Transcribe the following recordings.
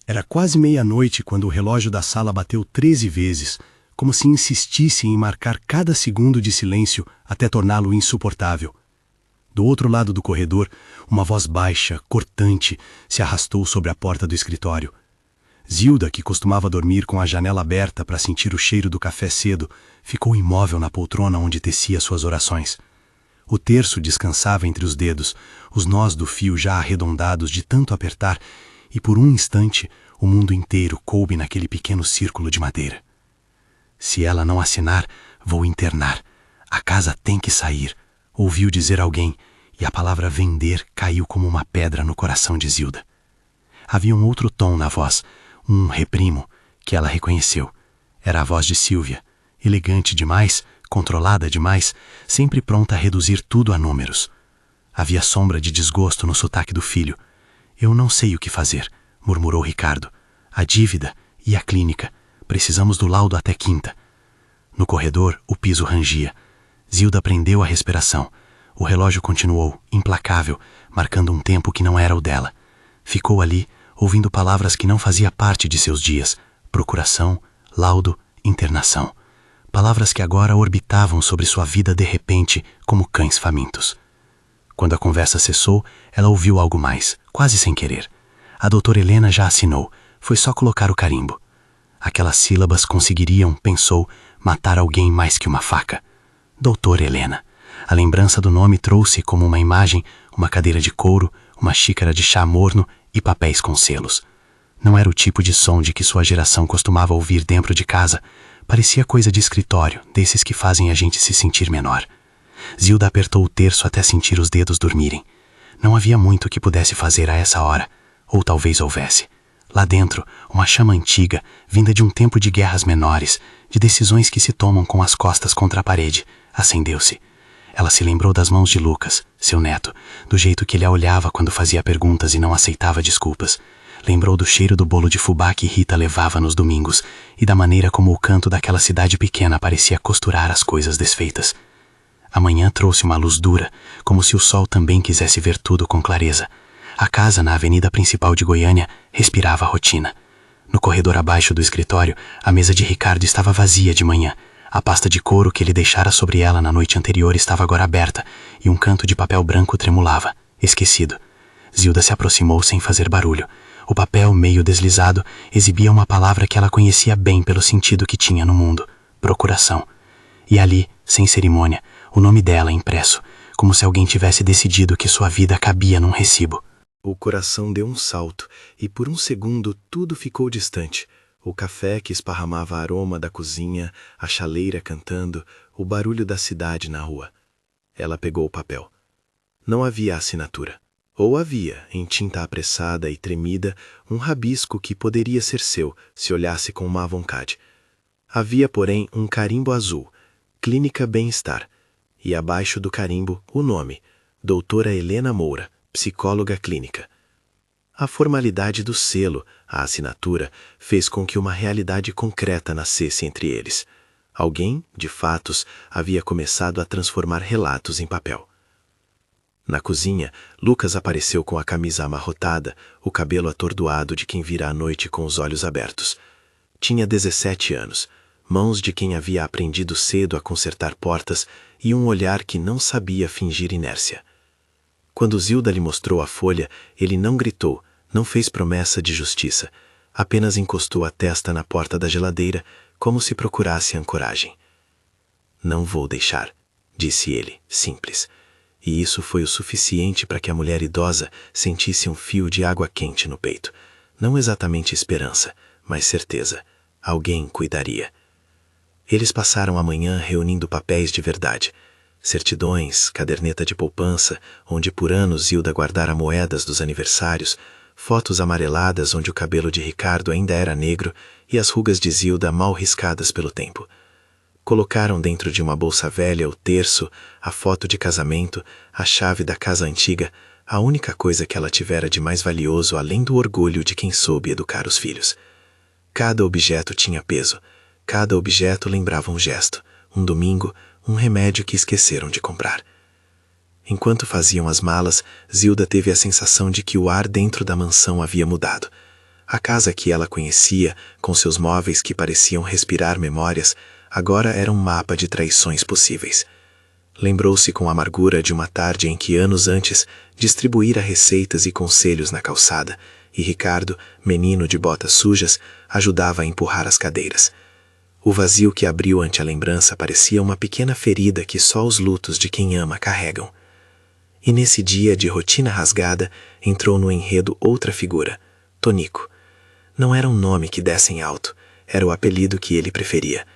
Era quase meia-noite quando o relógio da sala bateu 13 vezes, como se insistisse em marcar cada segundo de silêncio até torná-lo insuportável. Do outro lado do corredor, uma voz baixa, cortante, se arrastou sobre a porta do escritório. Zilda, que costumava dormir com a janela aberta para sentir o cheiro do café cedo, ficou imóvel na poltrona onde tecia suas orações. O terço descansava entre os dedos, os nós do fio já arredondados de tanto apertar, e por um instante o mundo inteiro coube naquele pequeno círculo de madeira. Se ela não assinar, vou internar. A casa tem que sair, ouviu dizer alguém, e a palavra vender caiu como uma pedra no coração de Zilda. Havia um outro tom na voz, um reprimo, que ela reconheceu. Era a voz de Sílvia, elegante demais, controlada demais, sempre pronta a reduzir tudo a números. Havia sombra de desgosto no sotaque do filho. Eu não sei o que fazer, murmurou Ricardo. A dívida e a clínica. Precisamos do laudo até quinta. No corredor, o piso rangia. Zilda prendeu a respiração. O relógio continuou, implacável, marcando um tempo que não era o dela. Ficou ali, ouvindo palavras que não fazia parte de seus dias. Procuração, laudo, internação. Palavras que agora orbitavam sobre sua vida de repente, como cães famintos. Quando a conversa cessou, ela ouviu algo mais, quase sem querer. A doutora Helena já assinou, foi só colocar o carimbo. Aquelas sílabas conseguiriam, pensou, matar alguém mais que uma faca. Doutora Helena. A lembrança do nome trouxe como uma imagem uma cadeira de couro, uma xícara de chá morno e papéis com selos. Não era o tipo de som de que sua geração costumava ouvir dentro de casa. Parecia coisa de escritório, desses que fazem a gente se sentir menor. Zilda apertou o terço até sentir os dedos dormirem. Não havia muito que pudesse fazer a essa hora, ou talvez houvesse. Lá dentro, uma chama antiga, vinda de um tempo de guerras menores, de decisões que se tomam com as costas contra a parede, acendeu-se. Ela se lembrou das mãos de Lucas, seu neto, do jeito que ele a olhava quando fazia perguntas e não aceitava desculpas. Lembrou do cheiro do bolo de fubá que Rita levava nos domingos e da maneira como o canto daquela cidade pequena parecia costurar as coisas desfeitas. A manhã trouxe uma luz dura, como se o sol também quisesse ver tudo com clareza. A casa na avenida principal de Goiânia respirava a rotina. No corredor abaixo do escritório, a mesa de Ricardo estava vazia de manhã. A pasta de couro que ele deixara sobre ela na noite anterior estava agora aberta e um canto de papel branco tremulava, esquecido. Zilda se aproximou sem fazer barulho. O papel, meio deslizado, exibia uma palavra que ela conhecia bem pelo sentido que tinha no mundo: procuração. E ali, sem cerimônia, o nome dela impresso, como se alguém tivesse decidido que sua vida cabia num recibo. O coração deu um salto e por um segundo tudo ficou distante. O café que esparramava aroma da cozinha, a chaleira cantando, o barulho da cidade na rua. Ela pegou o papel. Não havia assinatura. Ou havia, em tinta apressada e tremida, um rabisco que poderia ser seu, se olhasse com má vontade. Havia, porém, um carimbo azul, Clínica Bem-Estar, e abaixo do carimbo o nome, Doutora Helena Moura, psicóloga clínica. A formalidade do selo, a assinatura, fez com que uma realidade concreta nascesse entre eles. Alguém, de fatos, havia começado a transformar relatos em papel. Na cozinha, Lucas apareceu com a camisa amarrotada, o cabelo atordoado de quem vira à noite com os olhos abertos. Tinha 17 anos, mãos de quem havia aprendido cedo a consertar portas e um olhar que não sabia fingir inércia. Quando Zilda lhe mostrou a folha, ele não gritou, não fez promessa de justiça, apenas encostou a testa na porta da geladeira, como se procurasse ancoragem. Não vou deixar, disse ele, simples. E isso foi o suficiente para que a mulher idosa sentisse um fio de água quente no peito. Não exatamente esperança, mas certeza. Alguém cuidaria. Eles passaram a manhã reunindo papéis de verdade. Certidões, caderneta de poupança, onde por anos Zilda guardara moedas dos aniversários, fotos amareladas onde o cabelo de Ricardo ainda era negro e as rugas de Zilda mal riscadas pelo tempo. Colocaram dentro de uma bolsa velha o terço, a foto de casamento, a chave da casa antiga, a única coisa que ela tivera de mais valioso além do orgulho de quem soube educar os filhos. Cada objeto tinha peso, cada objeto lembrava um gesto, um domingo, um remédio que esqueceram de comprar. Enquanto faziam as malas, Zilda teve a sensação de que o ar dentro da mansão havia mudado. A casa que ela conhecia, com seus móveis que pareciam respirar memórias, agora era um mapa de traições possíveis. Lembrou-se com amargura de uma tarde em que, anos antes, distribuíra receitas e conselhos na calçada, e Ricardo, menino de botas sujas, ajudava a empurrar as cadeiras. O vazio que abriu ante a lembrança parecia uma pequena ferida que só os lutos de quem ama carregam. E nesse dia de rotina rasgada, entrou no enredo outra figura, Tonico. Não era um nome que desse em alto, era o apelido que ele preferia.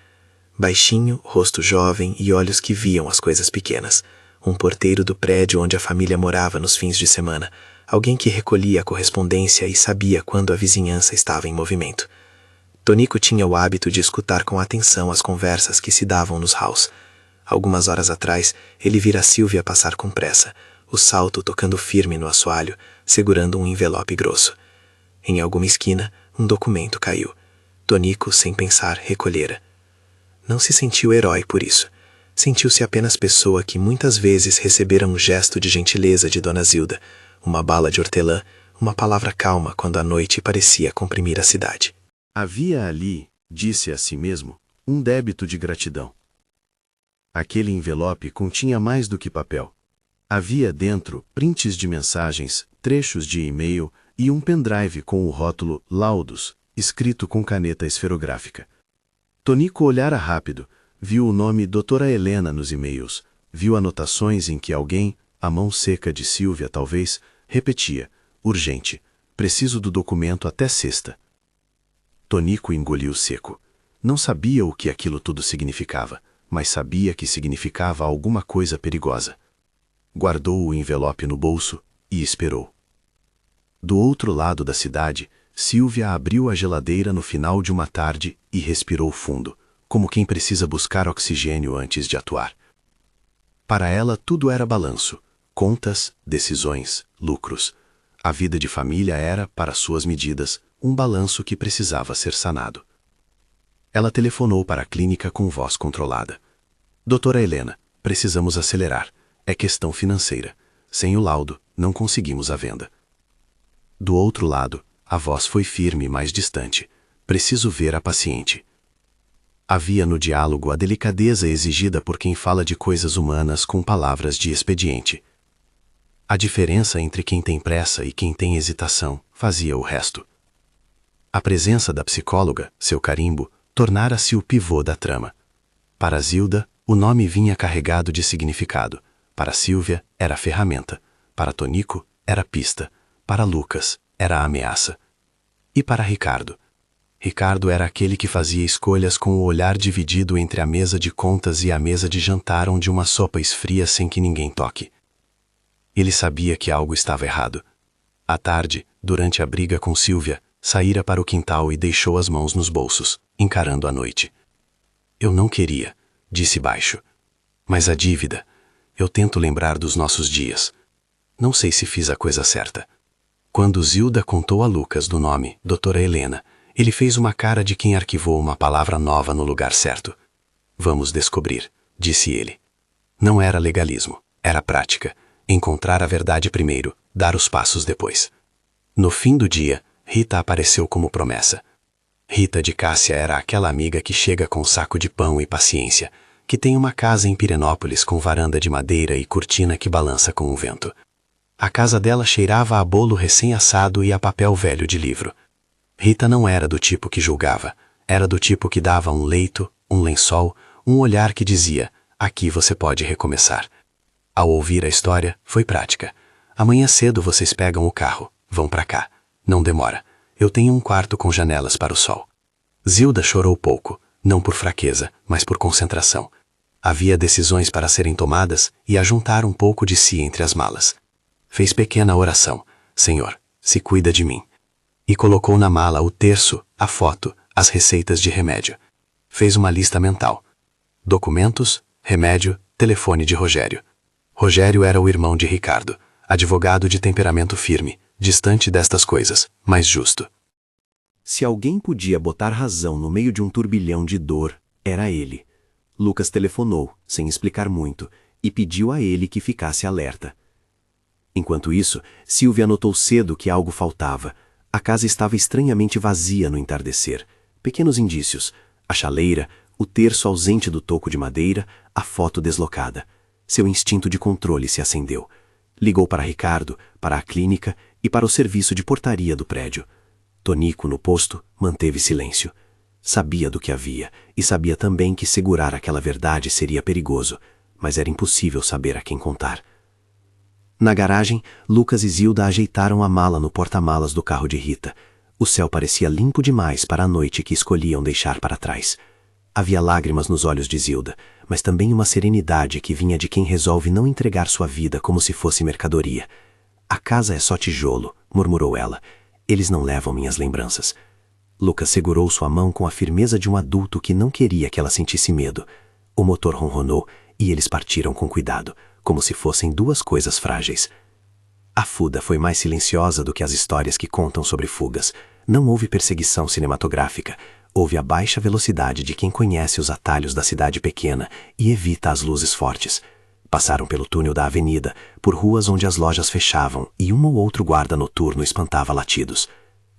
Baixinho, rosto jovem e olhos que viam as coisas pequenas. Um porteiro do prédio onde a família morava nos fins de semana. Alguém que recolhia a correspondência e sabia quando a vizinhança estava em movimento. Tonico tinha o hábito de escutar com atenção as conversas que se davam nos halls. Algumas horas atrás, ele vira Sílvia passar com pressa, o salto tocando firme no assoalho, segurando um envelope grosso. Em alguma esquina, um documento caiu. Tonico, sem pensar, recolhera. Não se sentiu herói por isso. Sentiu-se apenas pessoa que muitas vezes recebera um gesto de gentileza de Dona Zilda, uma bala de hortelã, uma palavra calma quando a noite parecia comprimir a cidade. Havia ali, disse a si mesmo, um débito de gratidão. Aquele envelope continha mais do que papel. Havia dentro prints de mensagens, trechos de e-mail e um pendrive com o rótulo Laudos, escrito com caneta esferográfica. Tonico olhara rápido, viu o nome Doutora Helena nos e-mails, viu anotações em que alguém, a mão seca de Sílvia talvez, repetia, urgente, preciso do documento até sexta. Tonico engoliu seco. Não sabia o que aquilo tudo significava, mas sabia que significava alguma coisa perigosa. Guardou o envelope no bolso e esperou. Do outro lado da cidade, Sílvia abriu a geladeira no final de uma tarde e respirou fundo, como quem precisa buscar oxigênio antes de atuar. Para ela tudo era balanço, contas, decisões, lucros. A vida de família era, para suas medidas, um balanço que precisava ser sanado. Ela telefonou para a clínica com voz controlada. Doutora Helena, precisamos acelerar. É questão financeira. Sem o laudo, não conseguimos a venda. Do outro lado, a voz foi firme e mais distante. Preciso ver a paciente. Havia no diálogo a delicadeza exigida por quem fala de coisas humanas com palavras de expediente. A diferença entre quem tem pressa e quem tem hesitação fazia o resto. A presença da psicóloga, seu carimbo, tornara-se o pivô da trama. Para Zilda, o nome vinha carregado de significado. Para Sílvia, era ferramenta. Para Tonico, era pista. Para Lucas, era ameaça. E para Ricardo? Ricardo era aquele que fazia escolhas com o olhar dividido entre a mesa de contas e a mesa de jantar onde uma sopa esfria sem que ninguém toque. Ele sabia que algo estava errado. À tarde, durante a briga com Sílvia, saíra para o quintal e deixou as mãos nos bolsos, encarando a noite. Eu não queria, disse baixo. Mas a dívida... Eu tento lembrar dos nossos dias. Não sei se fiz a coisa certa. Quando Zilda contou a Lucas do nome Doutora Helena, ele fez uma cara de quem arquivou uma palavra nova no lugar certo. Vamos descobrir, disse ele. Não era legalismo, era prática. Encontrar a verdade primeiro, dar os passos depois. No fim do dia, Rita apareceu como promessa. Rita de Cássia era aquela amiga que chega com um saco de pão e paciência, que tem uma casa em Pirenópolis com varanda de madeira e cortina que balança com o vento. A casa dela cheirava a bolo recém-assado e a papel velho de livro. Rita não era do tipo que julgava, era do tipo que dava um leito, um lençol, um olhar que dizia, aqui você pode recomeçar. Ao ouvir a história, foi prática. Amanhã cedo vocês pegam o carro, vão pra cá. Não demora. Eu tenho um quarto com janelas para o sol. Zilda chorou pouco, não por fraqueza, mas por concentração. Havia decisões para serem tomadas e a juntar um pouco de si entre as malas. Fez pequena oração, Senhor, se cuida de mim. E colocou na mala o terço, a foto, as receitas de remédio. Fez uma lista mental. Documentos, remédio, telefone de Rogério. Rogério era o irmão de Ricardo, advogado de temperamento firme, distante destas coisas, mas justo. Se alguém podia botar razão no meio de um turbilhão de dor, era ele. Lucas telefonou, sem explicar muito, e pediu a ele que ficasse alerta. Enquanto isso, Sílvia notou cedo que algo faltava. A casa estava estranhamente vazia no entardecer. Pequenos indícios: a chaleira, o terço ausente do toco de madeira, a foto deslocada. Seu instinto de controle se acendeu. Ligou para Ricardo, para a clínica e para o serviço de portaria do prédio. Tonico, no posto, manteve silêncio. Sabia do que havia e sabia também que segurar aquela verdade seria perigoso, mas era impossível saber a quem contar. Na garagem, Lucas e Zilda ajeitaram a mala no porta-malas do carro de Rita. O céu parecia limpo demais para a noite que escolhiam deixar para trás. Havia lágrimas nos olhos de Zilda, mas também uma serenidade que vinha de quem resolve não entregar sua vida como se fosse mercadoria. A casa é só tijolo, murmurou ela. Eles não levam minhas lembranças. Lucas segurou sua mão com a firmeza de um adulto que não queria que ela sentisse medo. O motor ronronou e eles partiram com cuidado, como se fossem duas coisas frágeis. A fuga foi mais silenciosa do que as histórias que contam sobre fugas. Não houve perseguição cinematográfica. Houve a baixa velocidade de quem conhece os atalhos da cidade pequena e evita as luzes fortes. Passaram pelo túnel da avenida, por ruas onde as lojas fechavam e um ou outro guarda noturno espantava latidos.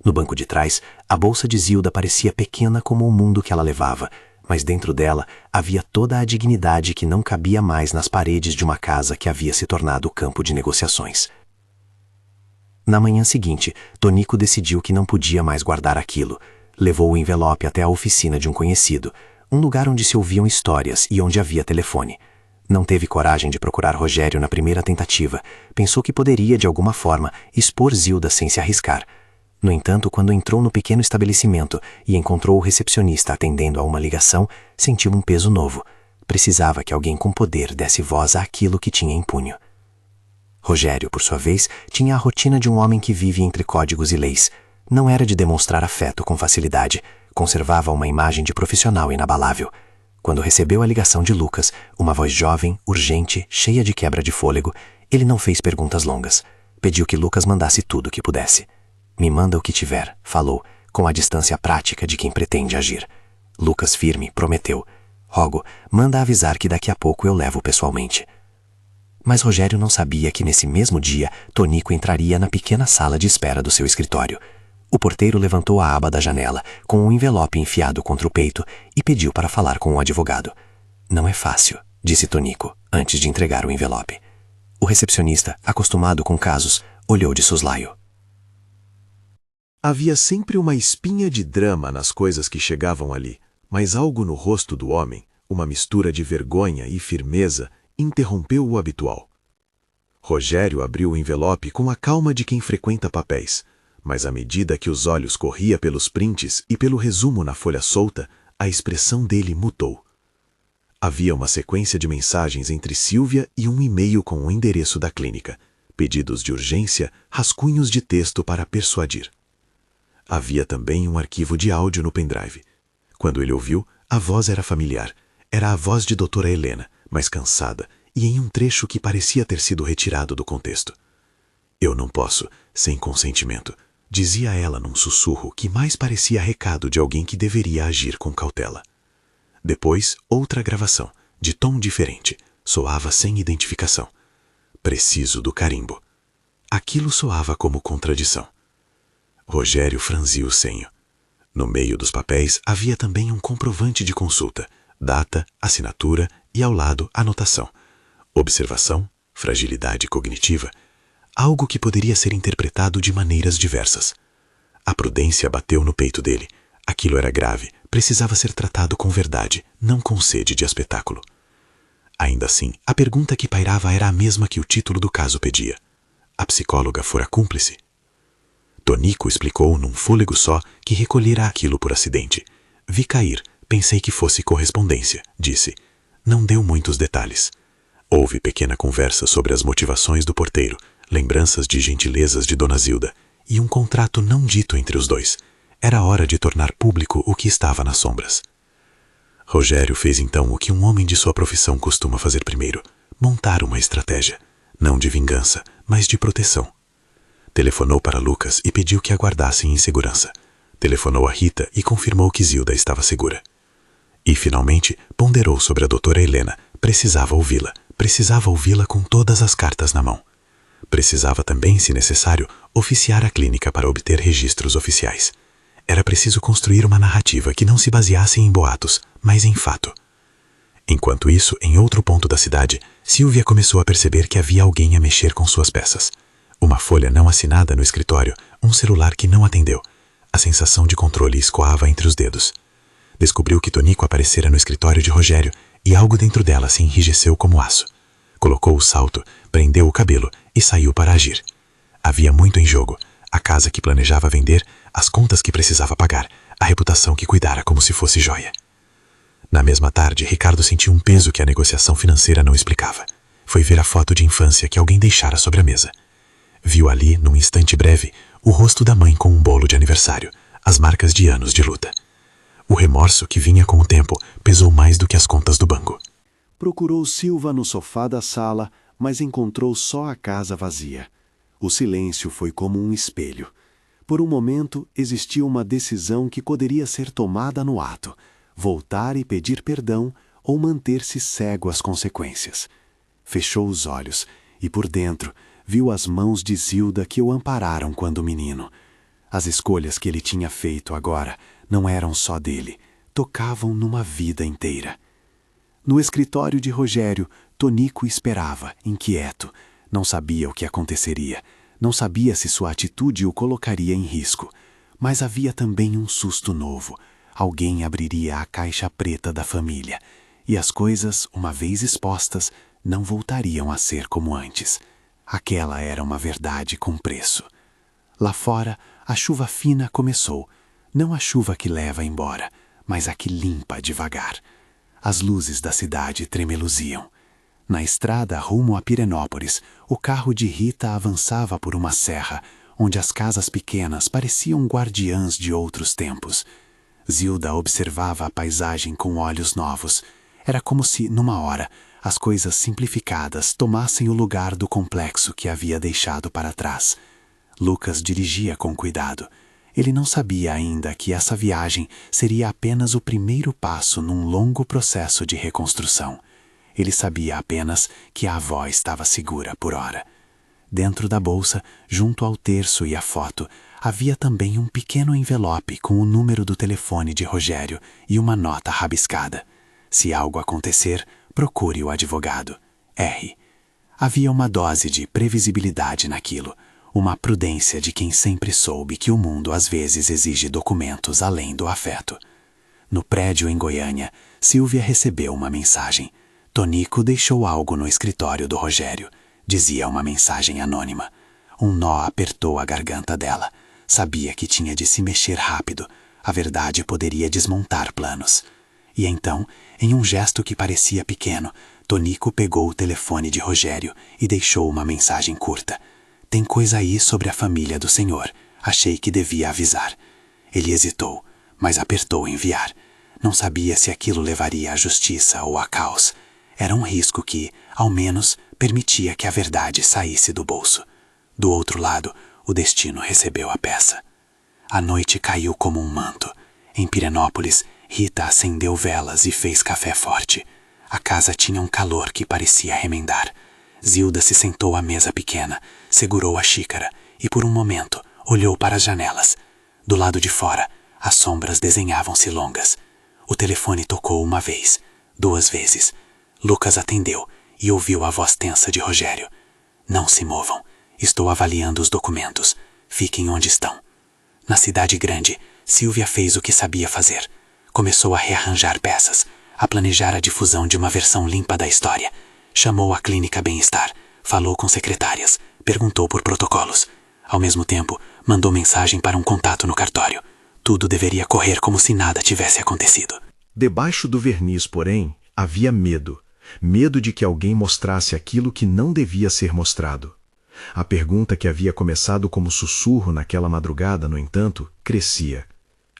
No banco de trás, a bolsa de Zilda parecia pequena como o mundo que ela levava, mas dentro dela havia toda a dignidade que não cabia mais nas paredes de uma casa que havia se tornado campo de negociações. Na manhã seguinte, Tonico decidiu que não podia mais guardar aquilo. Levou o envelope até a oficina de um conhecido, um lugar onde se ouviam histórias e onde havia telefone. Não teve coragem de procurar Rogério na primeira tentativa. Pensou que poderia, de alguma forma, expor Zilda sem se arriscar. No entanto, quando entrou no pequeno estabelecimento e encontrou o recepcionista atendendo a uma ligação, sentiu um peso novo. Precisava que alguém com poder desse voz àquilo que tinha em punho. Rogério, por sua vez, tinha a rotina de um homem que vive entre códigos e leis. Não era de demonstrar afeto com facilidade. Conservava uma imagem de profissional inabalável. Quando recebeu a ligação de Lucas, uma voz jovem, urgente, cheia de quebra de fôlego, ele não fez perguntas longas. Pediu que Lucas mandasse tudo o que pudesse. Me manda o que tiver, falou, com a distância prática de quem pretende agir. Lucas, firme, prometeu. Rogo, manda avisar que daqui a pouco eu levo pessoalmente. Mas Rogério não sabia que nesse mesmo dia, Tonico entraria na pequena sala de espera do seu escritório. O porteiro levantou a aba da janela, com um envelope enfiado contra o peito, e pediu para falar com o advogado. Não é fácil, disse Tonico, antes de entregar o envelope. O recepcionista, acostumado com casos, olhou de soslaio. Havia sempre uma espinha de drama nas coisas que chegavam ali, mas algo no rosto do homem, uma mistura de vergonha e firmeza, interrompeu o habitual. Rogério abriu o envelope com a calma de quem frequenta papéis, mas à medida que os olhos corria pelos prints e pelo resumo na folha solta, a expressão dele mudou. Havia uma sequência de mensagens entre Silvia e um e-mail com o endereço da clínica, pedidos de urgência, rascunhos de texto para persuadir. Havia também um arquivo de áudio no pendrive. Quando ele ouviu, a voz era familiar. Era a voz de doutora Helena, mas cansada, e em um trecho que parecia ter sido retirado do contexto. Eu não posso, sem consentimento, dizia ela num sussurro que mais parecia recado de alguém que deveria agir com cautela. Depois, outra gravação, de tom diferente, soava sem identificação. Preciso do carimbo. Aquilo soava como contradição. Rogério franziu o senho. No meio dos papéis havia também um comprovante de consulta, data, assinatura e ao lado anotação. Observação, fragilidade cognitiva, algo que poderia ser interpretado de maneiras diversas. A prudência bateu no peito dele. Aquilo era grave, precisava ser tratado com verdade, não com sede de espetáculo. Ainda assim, a pergunta que pairava era a mesma que o título do caso pedia. A psicóloga fora cúmplice? Tonico explicou num fôlego só que recolhera aquilo por acidente. Vi cair, pensei que fosse correspondência, disse. Não deu muitos detalhes. Houve pequena conversa sobre as motivações do porteiro, lembranças de gentilezas de Dona Zilda, e um contrato não dito entre os dois. Era hora de tornar público o que estava nas sombras. Rogério fez então o que um homem de sua profissão costuma fazer primeiro, montar uma estratégia, não de vingança, mas de proteção. Telefonou para Lucas e pediu que aguardassem em segurança. Telefonou a Rita e confirmou que Zilda estava segura. E, finalmente, ponderou sobre a doutora Helena. Precisava ouvi-la com todas as cartas na mão. Precisava também, se necessário, oficiar a clínica para obter registros oficiais. Era preciso construir uma narrativa que não se baseasse em boatos, mas em fato. Enquanto isso, em outro ponto da cidade, Sylvia começou a perceber que havia alguém a mexer com suas peças. Uma folha não assinada no escritório, um celular que não atendeu. A sensação de controle escoava entre os dedos. Descobriu que Tonico aparecera no escritório de Rogério e algo dentro dela se enrijeceu como aço. Colocou o salto, prendeu o cabelo e saiu para agir. Havia muito em jogo: a casa que planejava vender, as contas que precisava pagar, a reputação que cuidara como se fosse joia. Na mesma tarde, Ricardo sentiu um peso que a negociação financeira não explicava. Foi ver a foto de infância que alguém deixara sobre a mesa. Viu ali, num instante breve, o rosto da mãe com um bolo de aniversário, as marcas de anos de luta. O remorso que vinha com o tempo pesou mais do que as contas do banco. Procurou Silva no sofá da sala, mas encontrou só a casa vazia. O silêncio foi como um espelho. Por um momento, existiu uma decisão que poderia ser tomada no ato: voltar e pedir perdão ou manter-se cego às consequências. Fechou os olhos e, por dentro, viu as mãos de Zilda que o ampararam quando menino. As escolhas que ele tinha feito agora não eram só dele, tocavam numa vida inteira. No escritório de Rogério, Tonico esperava, inquieto. Não sabia o que aconteceria, não sabia se sua atitude o colocaria em risco. Mas havia também um susto novo. Alguém abriria a caixa preta da família, e as coisas, uma vez expostas, não voltariam a ser como antes. Aquela era uma verdade com preço. Lá fora, a chuva fina começou. Não a chuva que leva embora, mas a que limpa devagar. As luzes da cidade tremeluziam. Na estrada rumo a Pirenópolis, o carro de Rita avançava por uma serra, onde as casas pequenas pareciam guardiãs de outros tempos. Zilda observava a paisagem com olhos novos. Era como se, numa hora, as coisas simplificadas tomassem o lugar do complexo que havia deixado para trás. Lucas dirigia com cuidado. Ele não sabia ainda que essa viagem seria apenas o primeiro passo num longo processo de reconstrução. Ele sabia apenas que a avó estava segura por hora. Dentro da bolsa, junto ao terço e à foto, havia também um pequeno envelope com o número do telefone de Rogério e uma nota rabiscada. Se algo acontecer, procure o advogado. R. Havia uma dose de previsibilidade naquilo, uma prudência de quem sempre soube que o mundo às vezes exige documentos além do afeto. No prédio em Goiânia, Sylvia recebeu uma mensagem. Tonico deixou algo no escritório do Rogério, dizia uma mensagem anônima. Um nó apertou a garganta dela. Sabia que tinha de se mexer rápido. A verdade poderia desmontar planos. E então, em um gesto que parecia pequeno, Tonico pegou o telefone de Rogério e deixou uma mensagem curta. Tem coisa aí sobre a família do senhor. Achei que devia avisar. Ele hesitou, mas apertou enviar. Não sabia se aquilo levaria à justiça ou a caos. Era um risco que, ao menos, permitia que a verdade saísse do bolso. Do outro lado, o destino recebeu a peça. A noite caiu como um manto. Em Pirenópolis, Rita acendeu velas e fez café forte. A casa tinha um calor que parecia remendar. Zilda se sentou à mesa pequena, segurou a xícara e, por um momento, olhou para as janelas. Do lado de fora, as sombras desenhavam-se longas. O telefone tocou uma vez, 2 vezes. Lucas atendeu e ouviu a voz tensa de Rogério. Não se movam. Estou avaliando os documentos. Fiquem onde estão. Na cidade grande, Sylvia fez o que sabia fazer. Começou a rearranjar peças, a planejar a difusão de uma versão limpa da história. Chamou a clínica Bem-Estar, falou com secretárias, perguntou por protocolos. Ao mesmo tempo, mandou mensagem para um contato no cartório. Tudo deveria correr como se nada tivesse acontecido. Debaixo do verniz, porém, havia medo. Medo de que alguém mostrasse aquilo que não devia ser mostrado. A pergunta que havia começado como sussurro naquela madrugada, no entanto, crescia.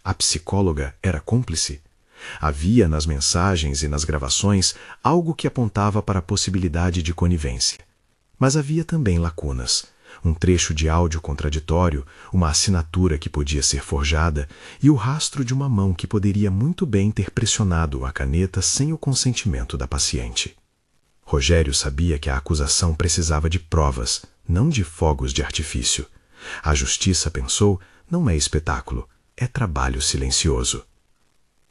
A psicóloga era cúmplice? Havia nas mensagens e nas gravações algo que apontava para a possibilidade de conivência. Mas havia também lacunas. Um trecho de áudio contraditório, uma assinatura que podia ser forjada e o rastro de uma mão que poderia muito bem ter pressionado a caneta sem o consentimento da paciente. Rogério sabia que a acusação precisava de provas, não de fogos de artifício. A justiça, pensou, não é espetáculo, é trabalho silencioso.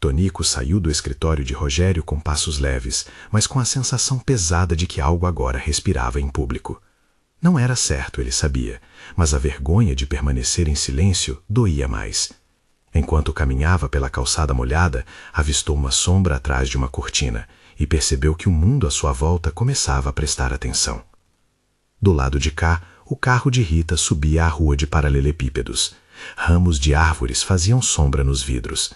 Tonico saiu do escritório de Rogério com passos leves, mas com a sensação pesada de que algo agora respirava em público. Não era certo, ele sabia, mas a vergonha de permanecer em silêncio doía mais. Enquanto caminhava pela calçada molhada, avistou uma sombra atrás de uma cortina e percebeu que o mundo à sua volta começava a prestar atenção. Do lado de cá, o carro de Rita subia a rua de paralelepípedos. Ramos de árvores faziam sombra nos vidros.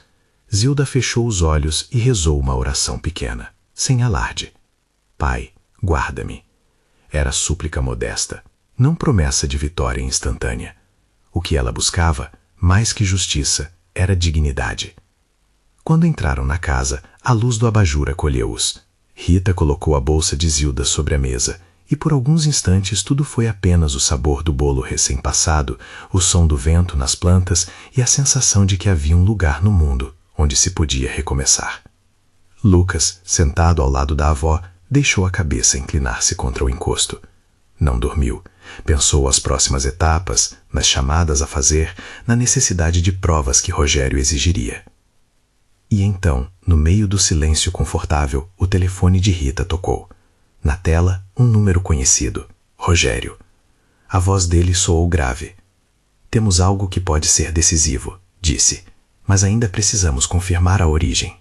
Zilda fechou os olhos e rezou uma oração pequena, sem alarde. Pai, guarda-me. Era súplica modesta, não promessa de vitória instantânea. O que ela buscava, mais que justiça, era dignidade. Quando entraram na casa, a luz do abajur acolheu-os. Rita colocou a bolsa de Zilda sobre a mesa, e por alguns instantes tudo foi apenas o sabor do bolo recém-passado, o som do vento nas plantas e a sensação de que havia um lugar no mundo onde se podia recomeçar. Lucas, sentado ao lado da avó, deixou a cabeça inclinar-se contra o encosto. Não dormiu. Pensou as próximas etapas, nas chamadas a fazer, na necessidade de provas que Rogério exigiria. E então, no meio do silêncio confortável, o telefone de Rita tocou. Na tela, um número conhecido. Rogério. A voz dele soou grave. Temos algo que pode ser decisivo, disse, mas ainda precisamos confirmar a origem.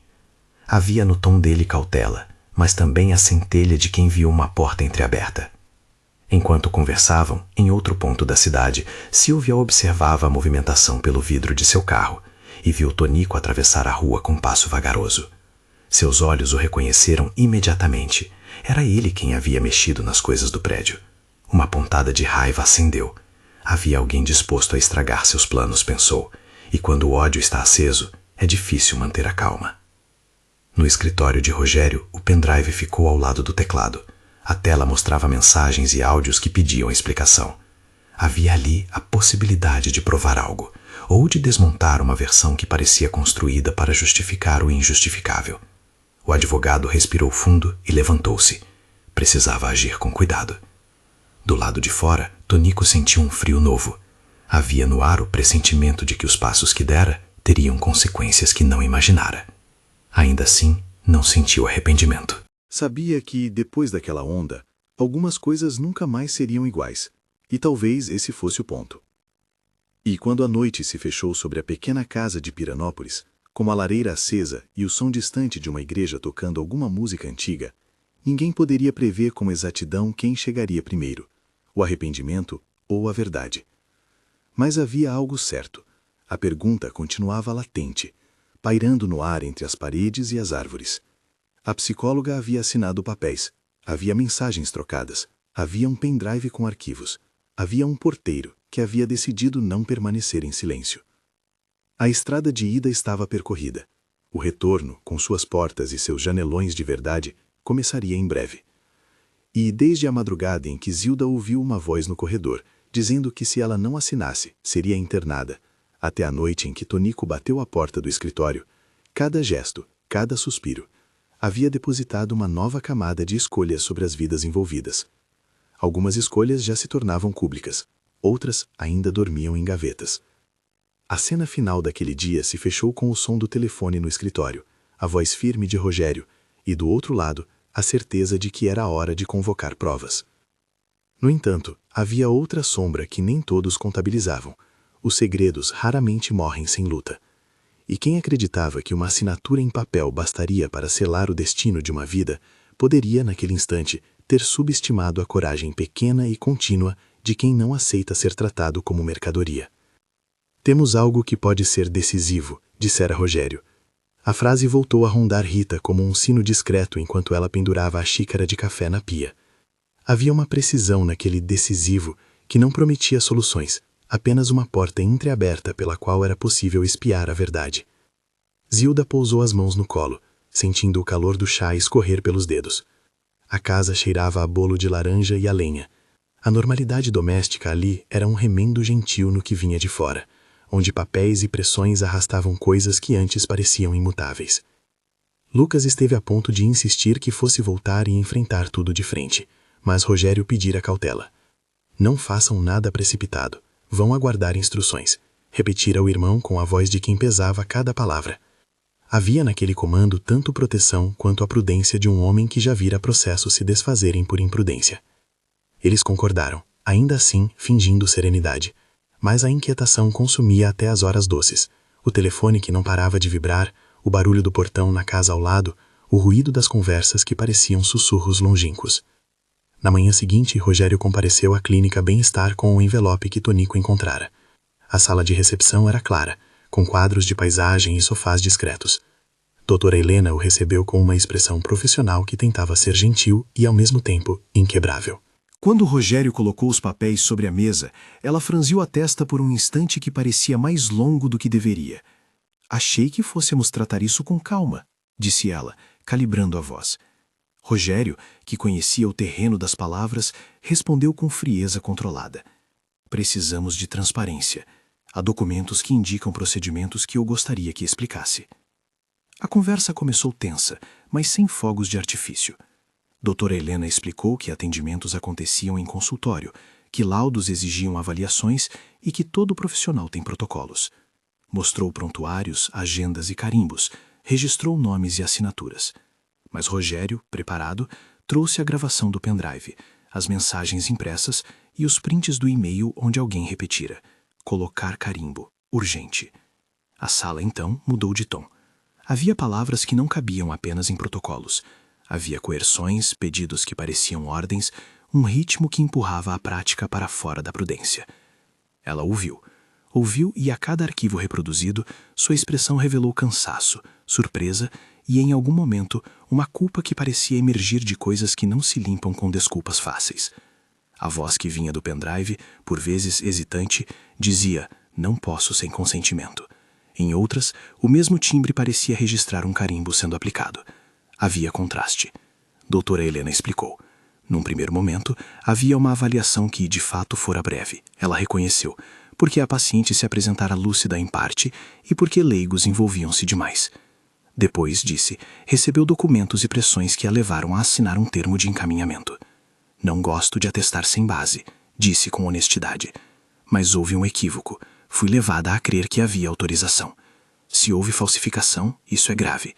Havia no tom dele cautela, mas também a centelha de quem viu uma porta entreaberta. Enquanto conversavam, em outro ponto da cidade, Silvia observava a movimentação pelo vidro de seu carro e viu Tonico atravessar a rua com passo vagaroso. Seus olhos o reconheceram imediatamente. Era ele quem havia mexido nas coisas do prédio. Uma pontada de raiva acendeu. Havia alguém disposto a estragar seus planos, pensou, e quando o ódio está aceso, é difícil manter a calma. No escritório de Rogério, o pendrive ficou ao lado do teclado. A tela mostrava mensagens e áudios que pediam explicação. Havia ali a possibilidade de provar algo, ou de desmontar uma versão que parecia construída para justificar o injustificável. O advogado respirou fundo e levantou-se. Precisava agir com cuidado. Do lado de fora, Tonico sentiu um frio novo. Havia no ar o pressentimento de que os passos que dera teriam consequências que não imaginara. Ainda assim, não sentiu arrependimento. Sabia que, depois daquela onda, algumas coisas nunca mais seriam iguais, e talvez esse fosse o ponto. E quando a noite se fechou sobre a pequena casa de Piranópolis, com a lareira acesa e o som distante de uma igreja tocando alguma música antiga, ninguém poderia prever com exatidão quem chegaria primeiro, o arrependimento ou a verdade. Mas havia algo certo. A pergunta continuava latente, pairando no ar entre as paredes e as árvores. A psicóloga havia assinado papéis, havia mensagens trocadas, havia um pendrive com arquivos, havia um porteiro que havia decidido não permanecer em silêncio. A estrada de ida estava percorrida. O retorno, com suas portas e seus janelões de verdade, começaria em breve. E desde a madrugada em que Zilda ouviu uma voz no corredor, dizendo que se ela não assinasse, seria internada, até a noite em que Tonico bateu à porta do escritório, cada gesto, cada suspiro, havia depositado uma nova camada de escolhas sobre as vidas envolvidas. Algumas escolhas já se tornavam públicas, outras ainda dormiam em gavetas. A cena final daquele dia se fechou com o som do telefone no escritório, a voz firme de Rogério, e do outro lado, a certeza de que era a hora de convocar provas. No entanto, havia outra sombra que nem todos contabilizavam. Os segredos raramente morrem sem luta. E quem acreditava que uma assinatura em papel bastaria para selar o destino de uma vida, poderia, naquele instante, ter subestimado a coragem pequena e contínua de quem não aceita ser tratado como mercadoria. Temos algo que pode ser decisivo, dissera Rogério. A frase voltou a rondar Rita como um sino discreto enquanto ela pendurava a xícara de café na pia. Havia uma precisão naquele decisivo que não prometia soluções, apenas uma porta entreaberta pela qual era possível espiar a verdade. Zilda pousou as mãos no colo, sentindo o calor do chá escorrer pelos dedos. A casa cheirava a bolo de laranja e a lenha. A normalidade doméstica ali era um remendo gentil no que vinha de fora, onde papéis e pressões arrastavam coisas que antes pareciam imutáveis. Lucas esteve a ponto de insistir que fosse voltar e enfrentar tudo de frente, mas Rogério pedira cautela. Não façam nada precipitado. Vão aguardar instruções. Repetira o irmão com a voz de quem pesava cada palavra. Havia naquele comando tanto proteção quanto a prudência de um homem que já vira processos se desfazerem por imprudência. Eles concordaram, ainda assim fingindo serenidade. Mas a inquietação consumia até as horas doces. O telefone que não parava de vibrar, o barulho do portão na casa ao lado, o ruído das conversas que pareciam sussurros longínquos. Na manhã seguinte, Rogério compareceu à clínica Bem-Estar com o envelope que Tonico encontrara. A sala de recepção era clara, com quadros de paisagem e sofás discretos. Doutora Helena o recebeu com uma expressão profissional que tentava ser gentil e, ao mesmo tempo, inquebrável. Quando Rogério colocou os papéis sobre a mesa, ela franziu a testa por um instante que parecia mais longo do que deveria. Achei que fôssemos tratar isso com calma, disse ela, calibrando a voz. Rogério, que conhecia o terreno das palavras, respondeu com frieza controlada. Precisamos de transparência. Há documentos que indicam procedimentos que eu gostaria que explicasse. A conversa começou tensa, mas sem fogos de artifício. Doutora Helena explicou que atendimentos aconteciam em consultório, que laudos exigiam avaliações e que todo profissional tem protocolos. Mostrou prontuários, agendas e carimbos, registrou nomes e assinaturas. Mas Rogério, preparado, trouxe a gravação do pendrive, as mensagens impressas e os prints do e-mail onde alguém repetira: colocar carimbo, urgente. A sala, então, mudou de tom. Havia palavras que não cabiam apenas em protocolos. Havia coerções, pedidos que pareciam ordens, um ritmo que empurrava a prática para fora da prudência. Ela ouviu e a cada arquivo reproduzido, sua expressão revelou cansaço, surpresa e, em algum momento, uma culpa que parecia emergir de coisas que não se limpam com desculpas fáceis. A voz que vinha do pendrive, por vezes hesitante, dizia: não posso sem consentimento. Em outras, o mesmo timbre parecia registrar um carimbo sendo aplicado. Havia contraste. Doutora Helena explicou. Num primeiro momento, havia uma avaliação que, de fato, fora breve. Ela reconheceu, porque a paciente se apresentara lúcida em parte e porque leigos envolviam-se demais. Depois, disse, recebeu documentos e pressões que a levaram a assinar um termo de encaminhamento. Não gosto de atestar sem base, disse com honestidade. Mas houve um equívoco. Fui levada a crer que havia autorização. Se houve falsificação, isso é grave.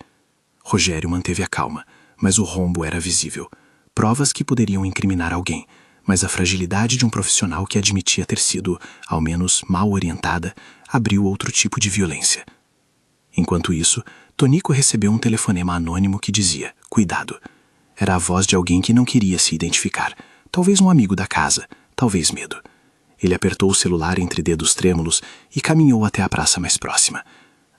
Rogério manteve a calma, mas o rombo era visível. Provas que poderiam incriminar alguém, mas a fragilidade de um profissional que admitia ter sido, ao menos, mal orientada, abriu outro tipo de violência. Enquanto isso, Tonico recebeu um telefonema anônimo que dizia: cuidado. Era a voz de alguém que não queria se identificar. Talvez um amigo da casa, talvez medo. Ele apertou o celular entre dedos trêmulos e caminhou até a praça mais próxima.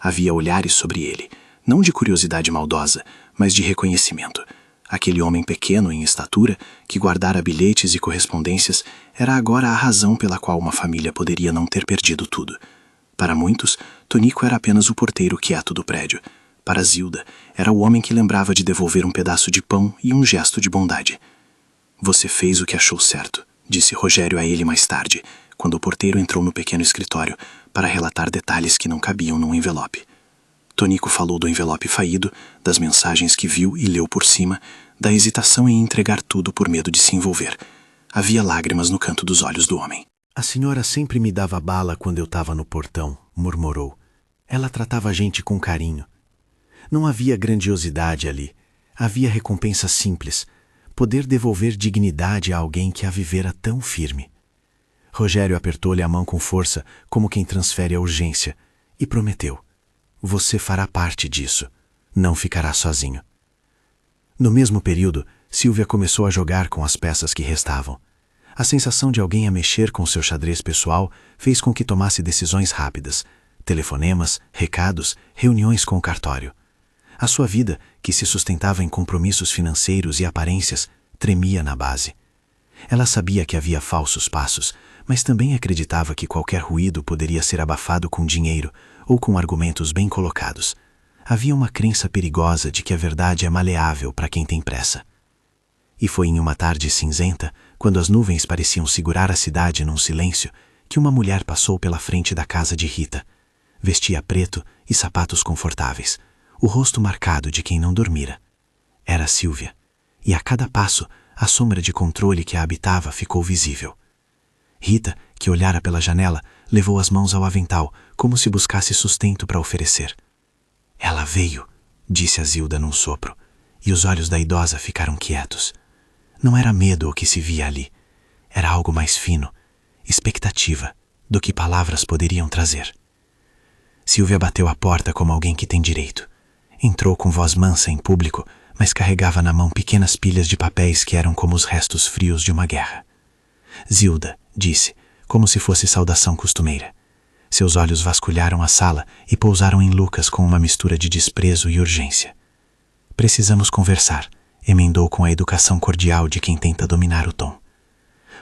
Havia olhares sobre ele, não de curiosidade maldosa, mas de reconhecimento. Aquele homem pequeno em estatura, que guardara bilhetes e correspondências, era agora a razão pela qual uma família poderia não ter perdido tudo. Para muitos, Tonico era apenas o porteiro quieto do prédio. Para Zilda, era o homem que lembrava de devolver um pedaço de pão e um gesto de bondade. Você fez o que achou certo, disse Rogério a ele mais tarde, quando o porteiro entrou no pequeno escritório para relatar detalhes que não cabiam num envelope. Tonico falou do envelope faído, das mensagens que viu e leu por cima, da hesitação em entregar tudo por medo de se envolver. Havia lágrimas no canto dos olhos do homem. A senhora sempre me dava bala quando eu estava no portão, murmurou. Ela tratava a gente com carinho. Não havia grandiosidade ali. Havia recompensa simples. Poder devolver dignidade a alguém que a vivera tão firme. Rogério apertou-lhe a mão com força, como quem transfere a urgência, e prometeu: você fará parte disso. Não ficará sozinho. No mesmo período, Silvia começou a jogar com as peças que restavam. A sensação de alguém a mexer com seu xadrez pessoal fez com que tomasse decisões rápidas. Telefonemas, recados, reuniões com o cartório. A sua vida, que se sustentava em compromissos financeiros e aparências, tremia na base. Ela sabia que havia falsos passos, mas também acreditava que qualquer ruído poderia ser abafado com dinheiro ou com argumentos bem colocados. Havia uma crença perigosa de que a verdade é maleável para quem tem pressa. E foi em uma tarde cinzenta, quando as nuvens pareciam segurar a cidade num silêncio, que uma mulher passou pela frente da casa de Rita. Vestia preto e sapatos confortáveis, o rosto marcado de quem não dormira. Era Silvia, e a cada passo, a sombra de controle que a habitava ficou visível. Rita, que olhara pela janela, levou as mãos ao avental, como se buscasse sustento para oferecer. Ela veio, disse a Zilda num sopro, e os olhos da idosa ficaram quietos. Não era medo o que se via ali. Era algo mais fino, expectativa, do que palavras poderiam trazer. Silvia bateu à porta como alguém que tem direito. Entrou com voz mansa em público, mas carregava na mão pequenas pilhas de papéis que eram como os restos frios de uma guerra. Zilda, disse, como se fosse saudação costumeira. Seus olhos vasculharam a sala e pousaram em Lucas com uma mistura de desprezo e urgência. Precisamos conversar, emendou com a educação cordial de quem tenta dominar o tom.